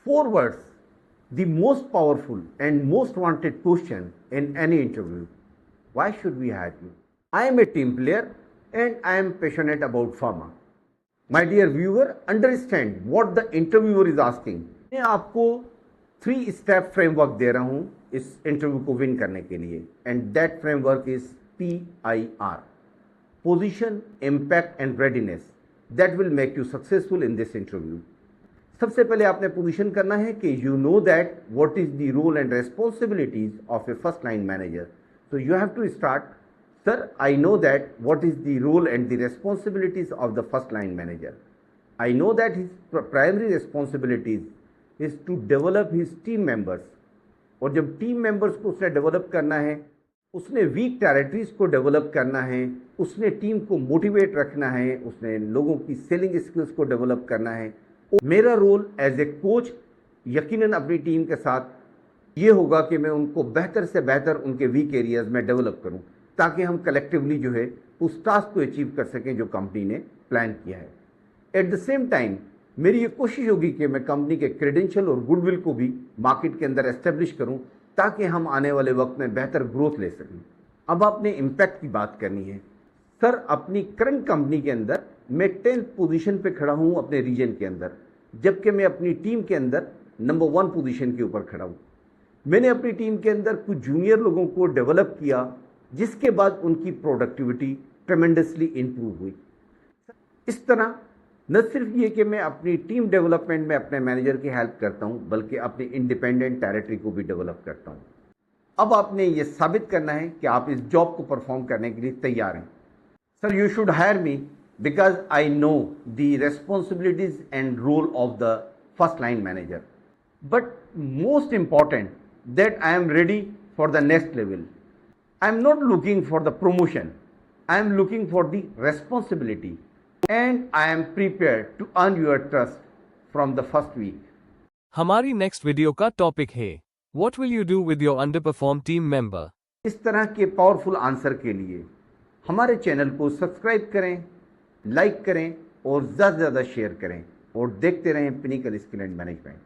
Four words, the most powerful and most wanted question in any interview. Why should we hire you? I am a team player and I am passionate about pharma. My dear viewer, understand what the interviewer is asking. मैं आपको 3 step framework दे रहा हूं इस interview को win करने के लिए, and that framework is PIR, position, impact and readiness, that will make you successful in this interview. सबसे पहले आपने पोजीशन करना है कि you know that what is the role and responsibilities of a first line manager. So you have to start, sir I know that what is the role and the responsibilities of the first line manager. I know that his primary responsibilities is to develop his team members. और जब team members को उसने develop करना है, उसने week territories को develop करना है, उसने टीम को मोटिवेट रखना है, उसने लोगों की सेलिंग स्किल्स को डेवलप करना है. मेरा रोल एज ए कोच यकीनन अपनी टीम के साथ ये होगा कि मैं उनको बेहतर से बेहतर उनके वीक एरियाज में डेवलप करूं, ताकि हम कलेक्टिवली जो है उस टास्क को अचीव कर सकें जो कंपनी ने प्लान किया है. एट द सेम टाइम मेरी ये कोशिश होगी कि मैं कंपनी के क्रेडेंशियल और गुडविल को भी मार्केट के अंदर एस्टेब्लिश करूं, ताकि हम आने वाले वक्त में बेहतर ग्रोथ ले सकें. अब आपने इम्पैक्ट की बात करनी है. सर अपनी करंट कंपनी के अंदर मैं 10th पोजीशन पे खड़ा हूं अपने रीजन के अंदर, जबकि मैं अपनी टीम के अंदर नंबर 1 पोजीशन के ऊपर खड़ा हूं. मैंने अपनी टीम के अंदर कुछ जूनियर लोगों को डेवलप किया, जिसके बाद उनकी प्रोडक्टिविटी ट्रेमेंडसली इंप्रूव हुई. इस तरह न सिर्फ ये कि मैं अपनी टीम डेवलपमेंट में अपने मैनेजर की हेल्प करता हूं, बल्कि अपनी इंडिपेंडेंट टेरिटरी को भी डेवलप करता हूं. अब आपने ये साबित करना है कि आप इस जॉब को परफॉर्म करने के लिए तैयार हैं. Sir you should hire me because I know the responsibilities and role of the first line manager, but most important that I am ready for the next level. I am not looking for the promotion. I am looking for the responsibility, and I am prepared to earn your trust from the first week. हमारी next video का topic है What will you do with your underperformed team member? इस तरह के powerful answer के लिए हमारे channel को सब्सक्राइब करें, लाइक करें और ज़्यादा से ज़्यादा शेयर करें, और देखते रहें पिनिकल स्किल एंड मैनेजमेंट.